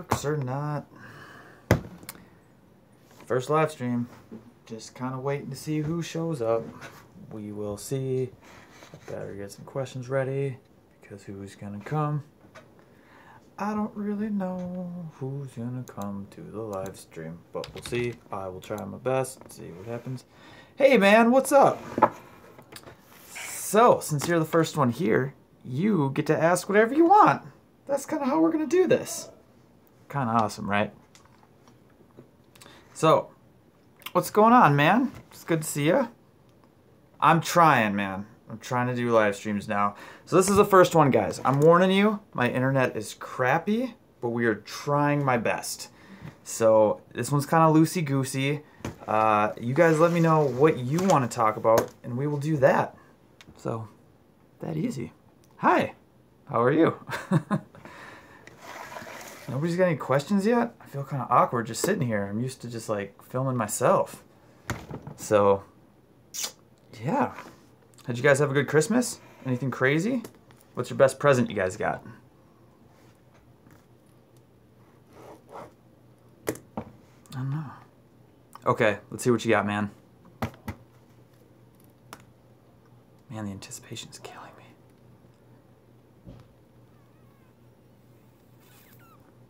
works or not. First live stream. Just kind of waiting to see who shows up. We will see. I better get some questions ready because who's gonna come? I don't really know who's gonna come to the live stream, but we'll see. I will try my best, see what happens. Hey man, what's up? So, since you're the first one here, you get to ask whatever you want. That's kind of how we're gonna do this. Kind of awesome, right? So, what's going on, man? It's good to see you. I'm trying, man. I'm trying to do live streams now. So this is the first one, guys. I'm warning you, my internet is crappy, but we are trying my best. So this one's kind of loosey-goosey. You guys let me know what you want to talk about, and we will do that. So, that easy. Hi, how are you? Nobody's got any questions yet? I feel kind of awkward just sitting here. I'm used to just like filming myself. So, yeah. Did you guys have a good Christmas? Anything crazy? What's your best present you guys got? I don't know. Okay, let's see what you got, man. Man, the anticipation's killing me.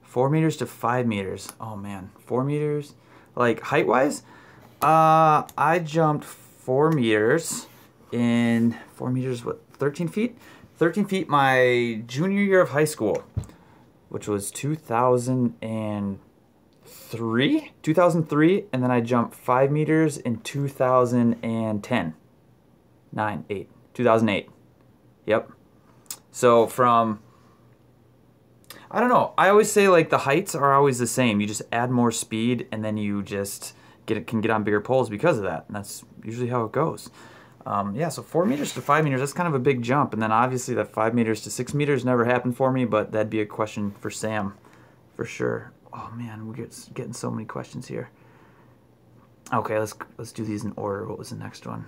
4 meters to 5 meters. Oh man, 4 meters. Like height-wise, I jumped 4 meters in 4 meters. What? 13 feet? 13 feet. My junior year of high school, which was 2003. 2003, and then I jumped 5 meters in 2010. 2008. Yep. So from, I don't know. I always say like the heights are always the same. You just add more speed and then you just can get on bigger poles because of that. And that's usually how it goes. Yeah, so 4 meters to 5 meters, that's kind of a big jump. And then obviously that 5 meters to 6 meters never happened for me, but that'd be a question for Sam for sure. Oh man, we're getting so many questions here. Okay, let's do these in order. What was the next one?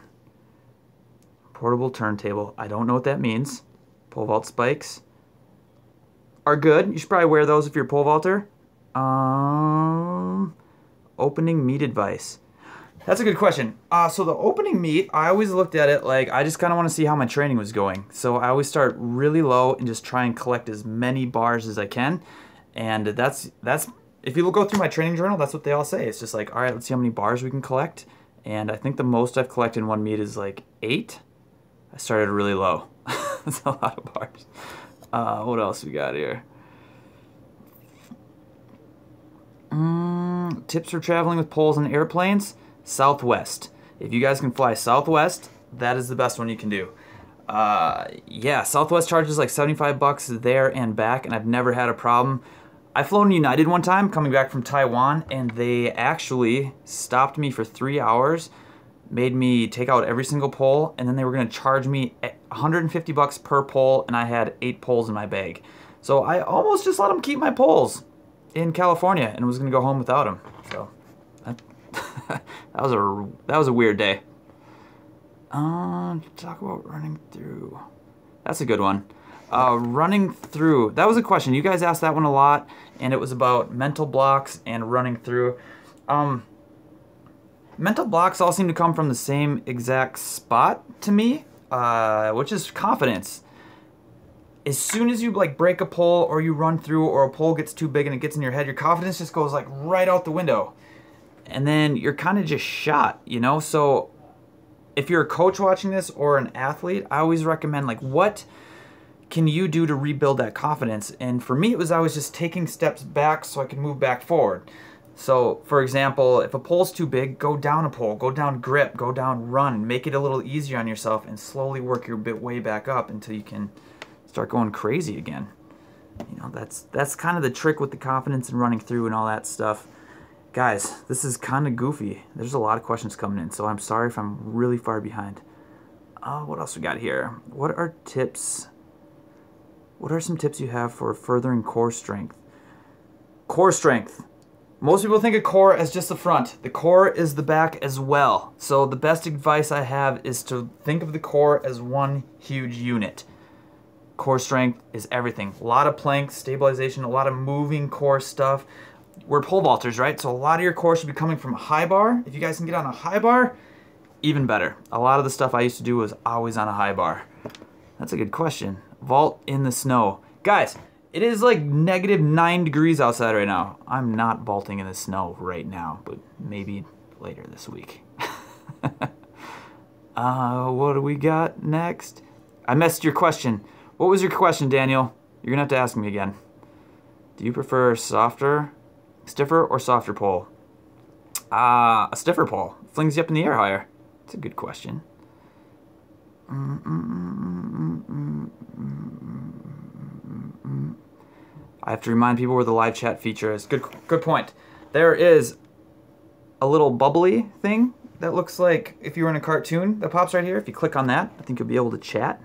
Portable turntable. I don't know what that means. Pole vault spikes are good. You should probably wear those if you're a pole vaulter. Opening meet advice. That's a good question. So the opening meet, I always looked at it like I just kind of want to see how my training was going. So I always start really low and just try and collect as many bars as I can. And that's if you go through my training journal, that's what they all say. It's just like, all right, let's see how many bars we can collect. And I think the most I've collected in one meet is like 8. I started really low. That's a lot of bars. What else we got here? Tips for traveling with poles and airplanes? Southwest. If you guys can fly Southwest, that is the best one you can do. Yeah, Southwest charges like 75 bucks there and back, and I've never had a problem. I've flown United one time coming back from Taiwan, and they actually stopped me for 3 hours, made me take out every single pole, and then they were going to charge me 150 bucks per pole, and I had 8 poles in my bag. So I almost just let them keep my poles in California and was going to go home without them. So that, that was a weird day. Talk about running through. That's a good one. Running through. That was a question. You guys asked that one a lot, and it was about mental blocks and running through. Mental blocks all seem to come from the same exact spot to me, which is confidence. As soon as you like break a pole or you run through or a pole gets too big and it gets in your head, your confidence just goes like right out the window. And then you're kind of just shot, you know? So if you're a coach watching this or an athlete, I always recommend like what can you do to rebuild that confidence? And for me, it was always just taking steps back so I could move back forward. So, for example, if a pole's too big, go down a pole, go down grip, go down run, make it a little easier on yourself and slowly work your way back up until you can start going crazy again. You know, that's kind of the trick with the confidence and running through and all that stuff. Guys, this is kind of goofy. There's a lot of questions coming in, so I'm sorry if I'm really far behind. What else we got here? What are tips? What are some tips you have for furthering core strength? Core strength. Most people think of core as just the front. The core is the back as well. So the best advice I have is to think of the core as one huge unit. core strength is everything. A lot of plank stabilization, a lot of moving core stuff. We're pole vaulters, right? So a lot of your core should be coming from a high bar. If you guys can get on a high bar, even better. A lot of the stuff I used to do was always on a high bar. That's a good question. Vault in the snow. Guys, it is like -9 degrees outside right now. I'm not vaulting in the snow right now, but maybe later this week. What do we got next? I missed your question. What was your question, Daniel? You're gonna have to ask me again. Do you prefer stiffer or softer pole? A stiffer pole. Flings you up in the air higher. That's a good question. I have to remind people where the live chat feature is. Good point. There is a little bubbly thing that looks like if you were in a cartoon that pops right here. If you click on that, I think you'll be able to chat.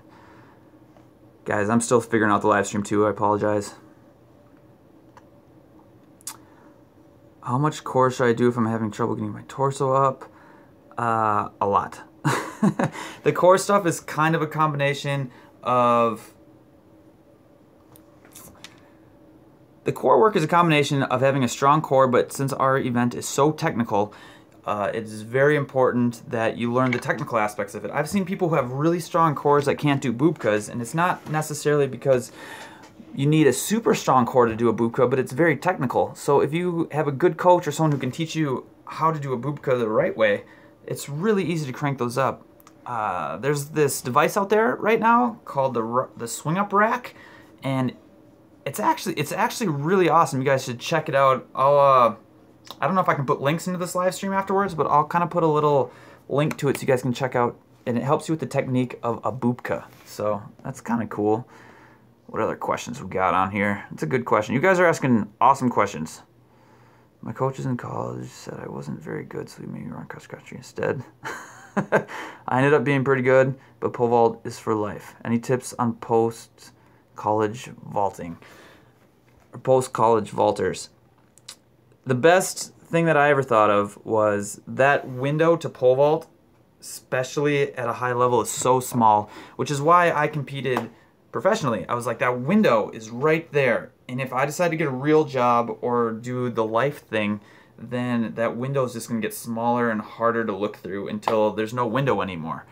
Guys, I'm still figuring out the live stream too. I apologize. How much core should I do if I'm having trouble getting my torso up? A lot. The core stuff is kind of a combination of... The core work is a combination of having a strong core, but since our event is so technical, it is very important that you learn the technical aspects of it. I've seen people who have really strong cores that can't do bubkas, and it's not necessarily because you need a super strong core to do a bubka, but it's very technical. So if you have a good coach or someone who can teach you how to do a bubka the right way, it's really easy to crank those up. There's this device out there right now called the swing up rack, and it's actually really awesome. You guys should check it out. I don't know if I can put links into this live stream afterwards, but I'll kind of put a little link to it so you guys can check out, and it helps you with the technique of a bubka. So that's kind of cool. What other questions we got on here? It's a good question. You guys are asking awesome questions. My coaches in college said I wasn't very good, so he made me run cross country instead. I ended up being pretty good, but pole vault is for life. Any tips on post-college vaulting? Or post-college vaulters? The best thing that I ever thought of was that window to pole vault, especially at a high level, is so small, which is why I competed professionally. I was like, that window is right there, and if I decide to get a real job or do the life thing, then that window is just going to get smaller and harder to look through until there's no window anymore.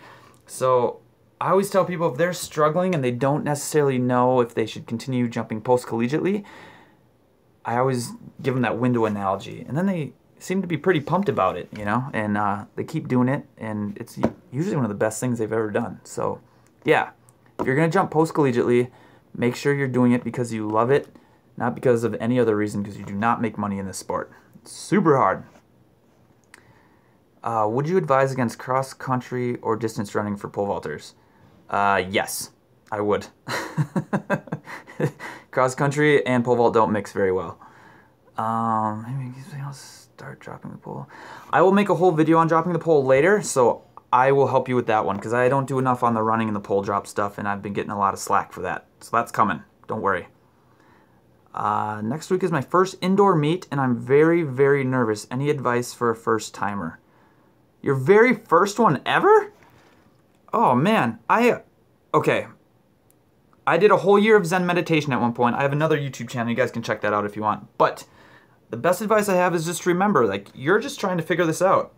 So I always tell people if they're struggling and they don't necessarily know if they should continue jumping post-collegiately, I always give them that window analogy, and then they seem to be pretty pumped about it, you know, and they keep doing it, and it's usually one of the best things they've ever done. So yeah, if you're going to jump post-collegiately, make sure you're doing it because you love it, not because of any other reason, because you do not make money in this sport. It's super hard. Would you advise against cross-country or distance running for pole vaulters? Yes, I would. Cross-country and pole vault don't mix very well. Maybe I'll start dropping the pole. I will make a whole video on dropping the pole later, so I will help you with that one, because I don't do enough on the running and the pole drop stuff, and I've been getting a lot of slack for that. So that's coming. Don't worry. Next week is my first indoor meet, and I'm very, very nervous. Any advice for a first-timer? Your very first one ever? Oh, man. Okay. I did a whole year of Zen meditation at one point. I have another YouTube channel. You guys can check that out if you want. But the best advice I have is just remember, like, you're just trying to figure this out.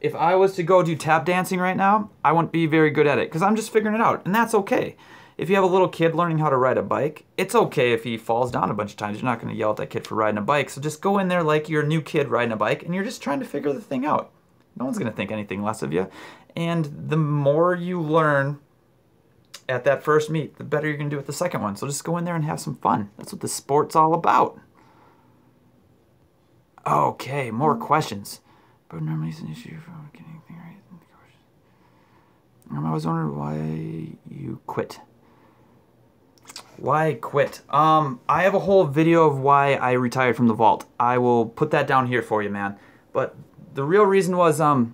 If I was to go do tap dancing right now, I wouldn't be very good at it because I'm just figuring it out, and that's okay. If you have a little kid learning how to ride a bike, it's okay if he falls down a bunch of times. You're not going to yell at that kid for riding a bike. So just go in there like you're a new kid riding a bike, and you're just trying to figure the thing out. No one's going to think anything less of you. And the more you learn at that first meet, the better you're going to do at the second one. So just go in there and have some fun. That's what the sport's all about. Okay, more questions. But normally it's an issue for getting anything right. I was wondering why you quit. Why quit? I have a whole video of why I retired from the vault. I will put that down here for you, man. But the real reason was I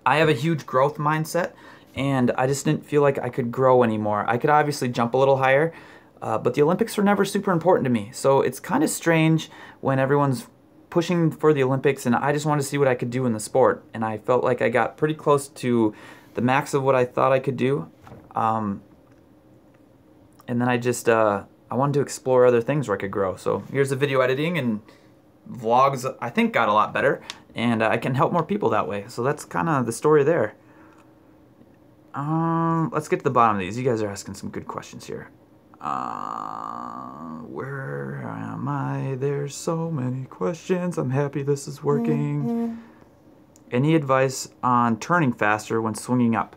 have a huge growth mindset, and I just didn't feel like I could grow anymore. I could obviously jump a little higher, but the Olympics were never super important to me. So it's kind of strange when everyone's pushing for the Olympics, and I just wanted to see what I could do in the sport. And I felt like I got pretty close to the max of what I thought I could do. and then I just I wanted to explore other things where I could grow. So here's the video editing, and vlogs I think got a lot better, and I can help more people that way. So that's kind of the story there. Let's get to the bottom of these. You guys are asking some good questions here. Where am I? There's so many questions. I'm happy this is working. Any advice on turning faster when swinging up?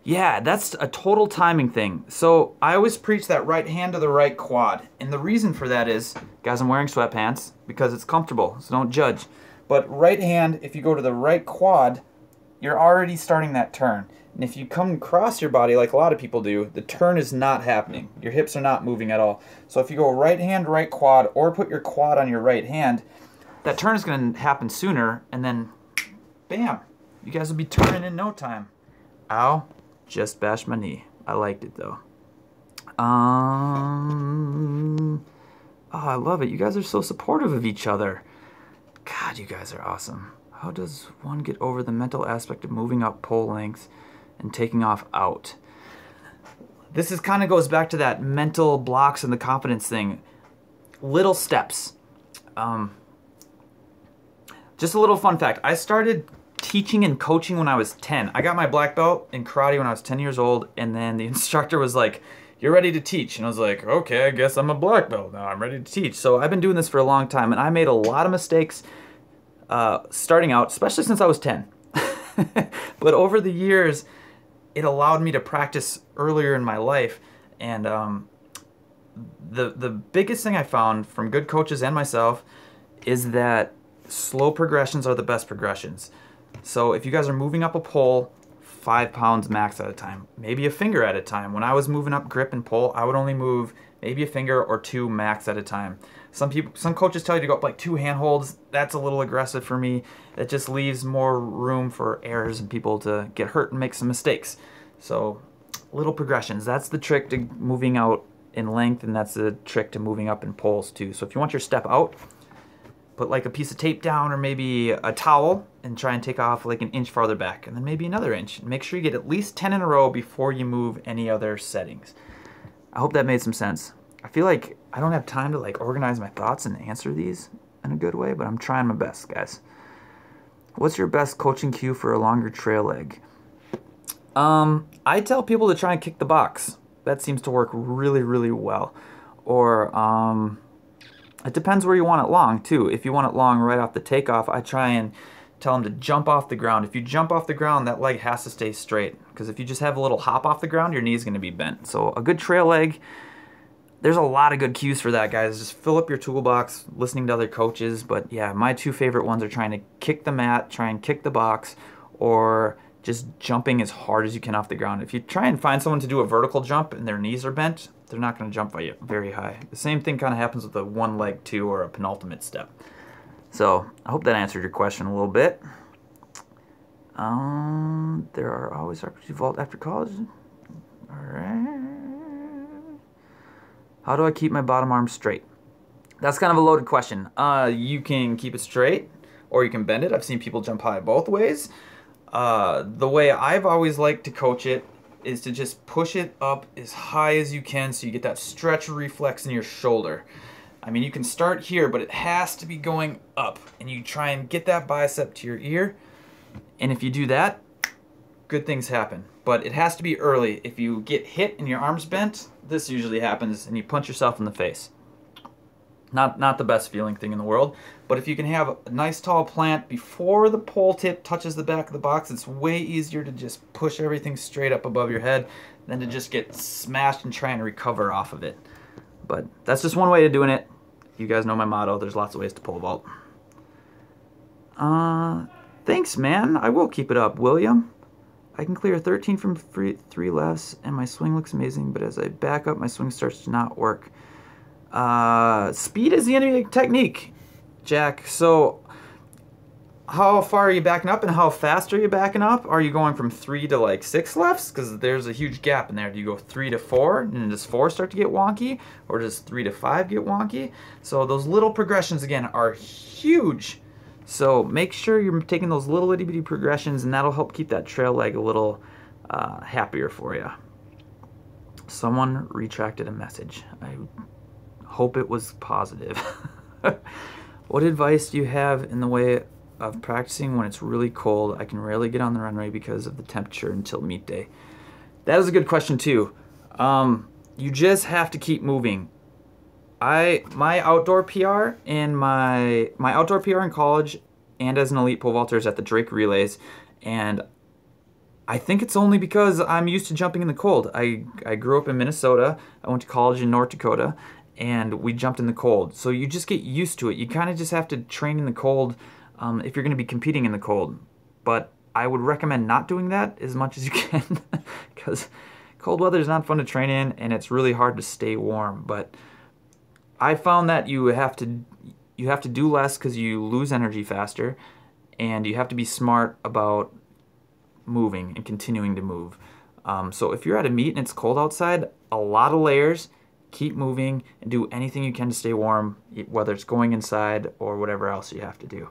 Yeah, that's a total timing thing. So I always preach that right hand to the right quad. And the reason for that is, guys, I'm wearing sweatpants because it's comfortable, so don't judge. But right hand, if you go to the right quad, you're already starting that turn. And if you come across your body like a lot of people do, the turn is not happening. Your hips are not moving at all. So if you go right hand, right quad, or put your quad on your right hand, that turn is going to happen sooner, and then bam, you guys will be turning in no time. Ow, just bashed my knee. I liked it though. Oh, I love it. You guys are so supportive of each other. God, you guys are awesome. How does one get over the mental aspect of moving up pole lengths and taking off out? This is kind of goes back to that mental blocks and the confidence thing. Little steps. Just a little fun fact. I started teaching and coaching when I was 10. I got my black belt in karate when I was 10 years old, and then the instructor was like, "You're ready to teach." And I was like, okay, I guess I'm a black belt now. I'm ready to teach. So I've been doing this for a long time, and I made a lot of mistakes starting out, especially since I was 10. But over the years, it allowed me to practice earlier in my life. And the biggest thing I found from good coaches and myself is that slow progressions are the best progressions. So if you guys are moving up a pole 5 pounds max at a time, maybe a finger at a time. When I was moving up grip and pole, I would only move maybe a finger or 2 max at a time. Some coaches tell you to go up like 2 handholds. That's a little aggressive for me. It just leaves more room for errors and people to get hurt and make some mistakes. So little progressions, that's the trick to moving out in length, and that's the trick to moving up in poles too. So if you want your step out, put like a piece of tape down or maybe a towel and try and take off like 1 inch farther back, and then maybe another inch. Make sure you get at least 10 in a row before you move any other settings. I hope that made some sense. I feel like I don't have time to like organize my thoughts and answer these in a good way, but I'm trying my best, guys. What's your best coaching cue for a longer trail leg? I tell people to try and kick the box. That seems to work really, really well. Or it depends where you want it long too. If you want it long right off the takeoff, I try and tell them to jump off the ground. If you jump off the ground, that leg has to stay straight, because if you just have a little hop off the ground, your knee's going to be bent. So a good trail leg, there's a lot of good cues for that, guys. Just fill up your toolbox listening to other coaches. But yeah, my 2 favorite ones are trying to kick the mat, try and kick the box, or just jumping as hard as you can off the ground. If you try and find someone to do a vertical jump and their knees are bent, they're not going to jump very high. The same thing kind of happens with a 1 leg 2 or a penultimate step. So I hope that answered your question a little bit. There are always opportunities to vault after college. All right. How do I keep my bottom arm straight? That's kind of a loaded question. You can keep it straight, or you can bend it. I've seen people jump high both ways. The way I've always liked to coach it is to just push it up as high as you can so you get that stretch reflex in your shoulder. I mean, you can start here, but it has to be going up, and you try and get that bicep to your ear, and if you do that, good things happen. But it has to be early. If you get hit and your arm's bent, this usually happens, and you punch yourself in the face. Not the best feeling thing in the world, but if you can have a nice tall plant before the pole tip touches the back of the box, it's way easier to just push everything straight up above your head than to just get smashed and try and recover off of it. But that's just one way of doing it. You guys know my motto, there's lots of ways to pole vault. Thanks, man. I will keep it up, William. I can clear 13 from 3 lefts, and my swing looks amazing, but as I back up, my swing starts to not work. Speed is the enemy of technique, Jack. So how far are you backing up, and how fast are you backing up? Are you going from 3 to like 6 lefts? Because there's a huge gap in there. Do you go 3 to 4, and does 4 start to get wonky? Or does 3 to 5 get wonky? So those little progressions, again, are huge. So make sure you're taking those little itty bitty progressions, and that'll help keep that trail leg a little happier for you. Someone retracted a message. I hope it was positive. What advice do you have in the way of practicing when it's really cold? I can rarely get on the runway because of the temperature until meet day. That is a good question too. You just have to keep moving. My outdoor PR in my outdoor PR in college and as an elite pole vaulter is at the Drake Relays, and I think it's only because I'm used to jumping in the cold. I grew up in Minnesota. I went to college in North Dakota, and we jumped in the cold. So you just get used to it. You kind of just have to train in the cold if you're going to be competing in the cold. But I would recommend not doing that as much as you can because cold weather is not fun to train in, and it's really hard to stay warm. But I found that you have to do less because you lose energy faster, and you have to be smart about moving and continuing to move. So if you're at a meet and it's cold outside, a lot of layers, keep moving and do anything you can to stay warm, whether it's going inside or whatever else you have to do.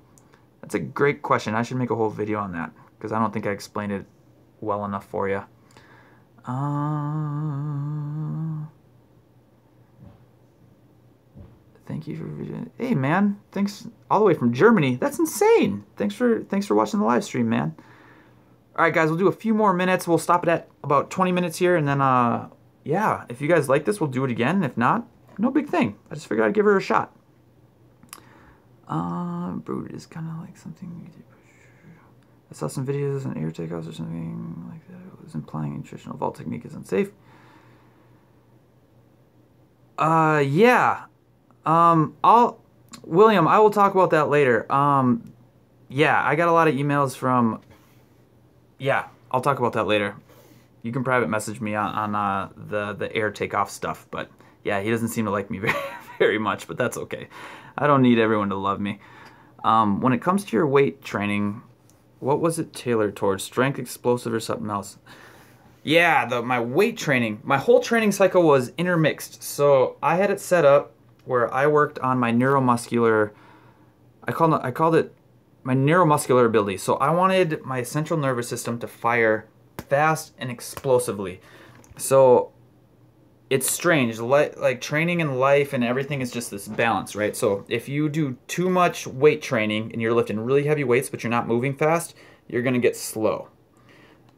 That's a great question. I should make a whole video on that because I don't think I explained it well enough for you. Thank you for, hey man, thanks all the way from Germany. That's insane. Thanks for watching the live stream, man. All right, guys, we'll do a few more minutes. We'll stop it at about 20 minutes here, and then, yeah, if you guys like this, we'll do it again. If not, no big thing. I just figured I'd give her a shot. Brood is kind of like something. I saw some videos on air takeoffs or something like that. It was implying nutritional vault technique is unsafe. Yeah. William, I will talk about that later. Yeah, I got a lot of emails from. Yeah, I'll talk about that later. You can private message me on the air takeoff stuff, but yeah, he doesn't seem to like me very much, but that's okay. I don't need everyone to love me. When it comes to your weight training, what was it tailored towards? Strength, explosive, or something else? Yeah, my weight training, my whole training cycle was intermixed. So I had it set up where I worked on my neuromuscular, I called it my neuromuscular ability. So I wanted my central nervous system to fire fast and explosively. So it's strange, like training in life and everything is just this balance, right? So if you do too much weight training and you're lifting really heavy weights but you're not moving fast, you're gonna get slow.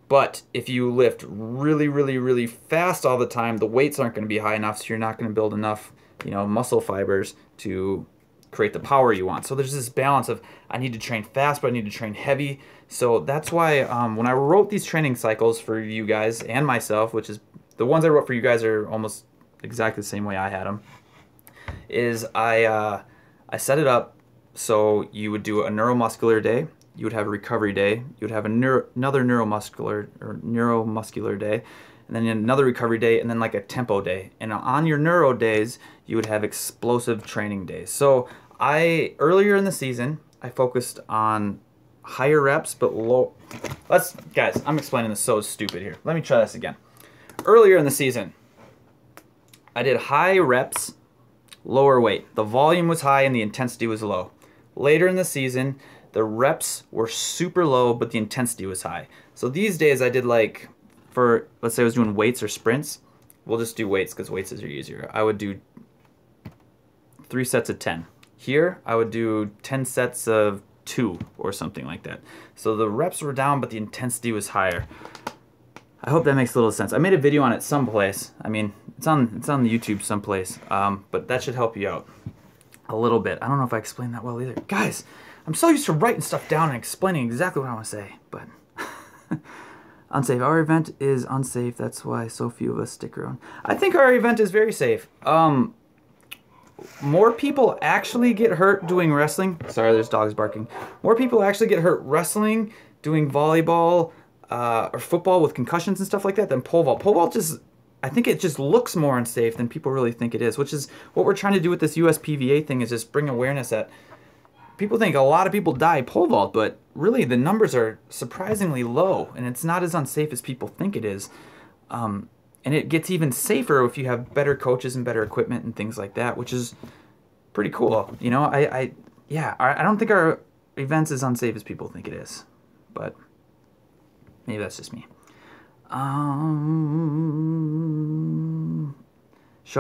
But if you lift really fast all the time, the weights aren't gonna be high enough, so you're not gonna build enough, muscle fibers to create the power you want. So there's this balance of I need to train fast, but I need to train heavy. So that's why when I wrote these training cycles for you guys and myself, which is the ones I wrote for you guys are almost exactly the same way I had them, is I set it up so you would do a neuromuscular day, you would have a recovery day, you would have another neuromuscular day, and then another recovery day, and then like a tempo day. And on your neuro days, you would have explosive training days. So earlier in the season, I focused on higher reps, but low. Guys, I'm explaining this so stupid here. Let me try this again. Earlier in the season, I did high reps, lower weight. The volume was high and the intensity was low. Later in the season, the reps were super low, but the intensity was high. So these days I did let's say I was doing weights or sprints. We'll just do weights because weights are easier. I would do 3 sets of 10. Here, I would do 10 sets of 2 or something like that. So the reps were down, but the intensity was higher. I hope that makes a little sense. I made a video on it someplace. I mean, it's on the YouTube someplace, but that should help you out a little bit. I don't know if I explained that well either. Guys, I'm so used to writing stuff down and explaining exactly what I want to say, but unsafe. Our event is unsafe. That's why so few of us stick around. I think our event is very safe. More people actually get hurt doing wrestling. Sorry, there's dogs barking. More people actually get hurt wrestling, doing volleyball, or football with concussions and stuff like that than pole vault. Pole vault I think it just looks more unsafe than people really think it is, which is what we're trying to do with this USPVA thing, is just bring awareness that people think a lot of people die pole vault, but really the numbers are surprisingly low, and it's not as unsafe as people think it is. And it gets even safer if you have better coaches and better equipment and things like that, which is pretty cool. I don't think our event's as unsafe as people think it is, but maybe that's just me. Shawn,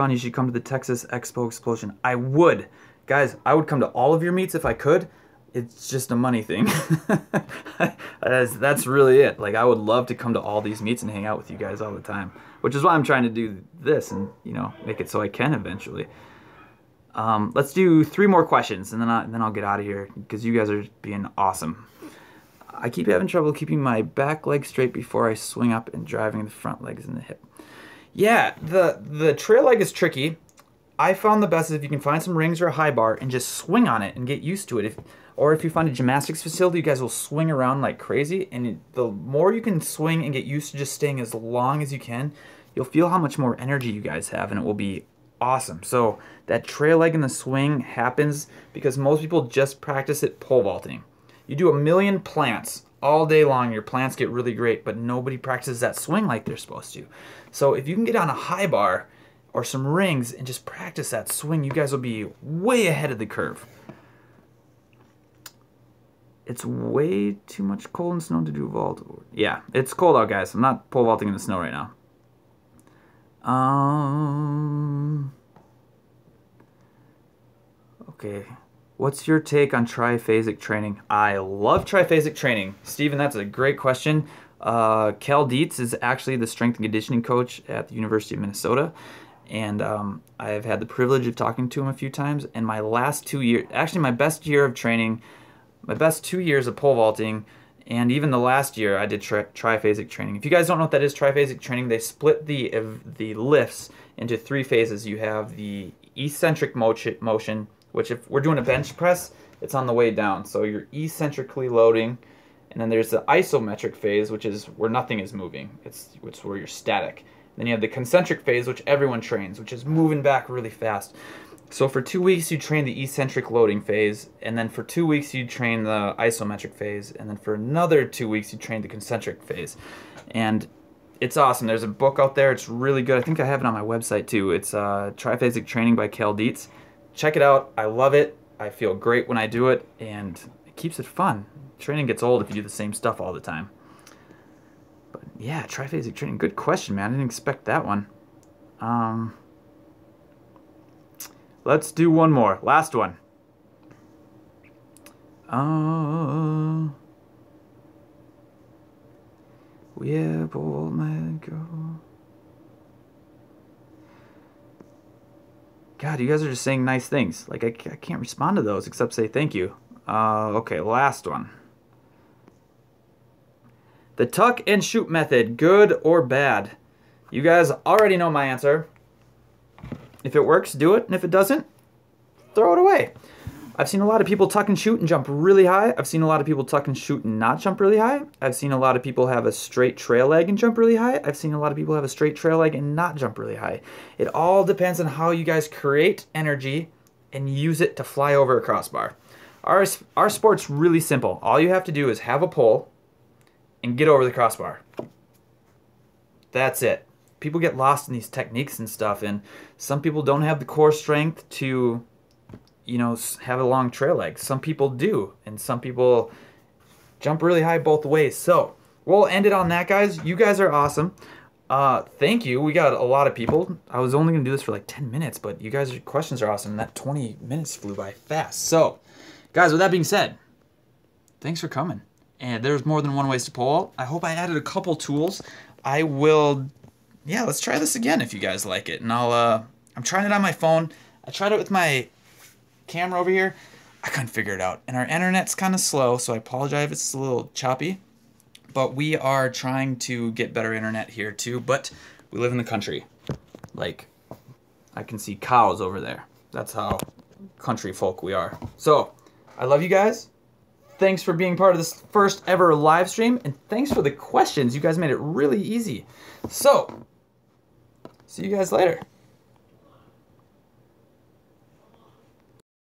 you should come to the Texas Expo Explosion. I would. Guys, I would come to all of your meets if I could. It's just a money thing. That's really it. Like, I would love to come to all these meets and hang out with you guys all the time, which is why I'm trying to do this and, you know, make it so I can eventually. Let's do 3 more questions, and then I'll get out of here because you guys are being awesome. I keep having trouble keeping my back leg straight before I swing up and driving the front legs in the hip. Yeah, the trail leg is tricky. I found the best is if you can find some rings or a high bar and just swing on it and get used to it. Or if you find a gymnastics facility, you guys will swing around like crazy. And the more you can swing and get used to just staying as long as you can, you'll feel how much more energy you guys have, and it will be awesome. So that trail leg and the swing happens because most people just practice it pole vaulting. You do a million plants all day long, your plants get really great, but nobody practices that swing like they're supposed to. So if you can get on a high bar or some rings and just practice that swing, you guys will be way ahead of the curve. It's way too much cold and snow to do vault. Yeah, it's cold out, guys. I'm not pole vaulting in the snow right now. Okay. What's your take on triphasic training? I love triphasic training. Steven, that's a great question. Cal Dietz is actually the strength and conditioning coach at the University of Minnesota. And I've had the privilege of talking to him a few times. And my last 2 years, actually my best year of training, my best 2 years of pole vaulting, and even the last year I did triphasic training. If you guys don't know what that is, triphasic training, they split the lifts into 3 phases. You have the eccentric motion, which if we're doing a bench press, it's on the way down. So you're eccentrically loading. And then there's the isometric phase, which is where nothing is moving. It's where you're static. Then you have the concentric phase, which everyone trains, which is moving back really fast. So for 2 weeks, you train the eccentric loading phase. And then for 2 weeks, you train the isometric phase. And then for another 2 weeks, you train the concentric phase. And it's awesome. There's a book out there. It's really good. I think I have it on my website too. It's Triphasic Training by Cal Dietz. Check it out. I love it. I feel great when I do it, and it keeps it fun. Training gets old if you do the same stuff all the time. But yeah, triphasic training. Good question, man. I didn't expect that one. Let's do one more. Last one. Yeah, bold man, go. God, you guys are just saying nice things. Like, I can't respond to those except say thank you. Okay, last one. The tuck and shoot method, good or bad? You guys already know my answer. If it works, do it. And if it doesn't, throw it away. I've seen a lot of people tuck and shoot and jump really high. I've seen a lot of people tuck and shoot and not jump really high. I've seen a lot of people have a straight trail leg and jump really high. I've seen a lot of people have a straight trail leg and not jump really high. It all depends on how you guys create energy and use it to fly over a crossbar. Our sport's really simple. All you have to do is have a pole and get over the crossbar. That's it. People get lost in these techniques and stuff, and some people don't have the core strength to, you know, have a long trail leg. Some people do, and some people jump really high both ways. So we'll end it on that, guys. You guys are awesome. Thank you. We got a lot of people. I was only going to do this for like 10 minutes, but you guys' questions are awesome. That 20 minutes flew by fast. So, guys, with that being said, thanks for coming. And there's more than one ways to pole. I hope I added a couple tools. I will, yeah, let's try this again if you guys like it. And I'm trying it on my phone. I tried it with my camera over here. I couldn't figure it out. And our internet's kind of slow, so I apologize if it's a little choppy. But we are trying to get better internet here too. But we live in the country. Like, I can see cows over there. That's how country folk we are. So, I love you guys. Thanks for being part of this first ever live stream. And thanks for the questions. You guys made it really easy. So, see you guys later.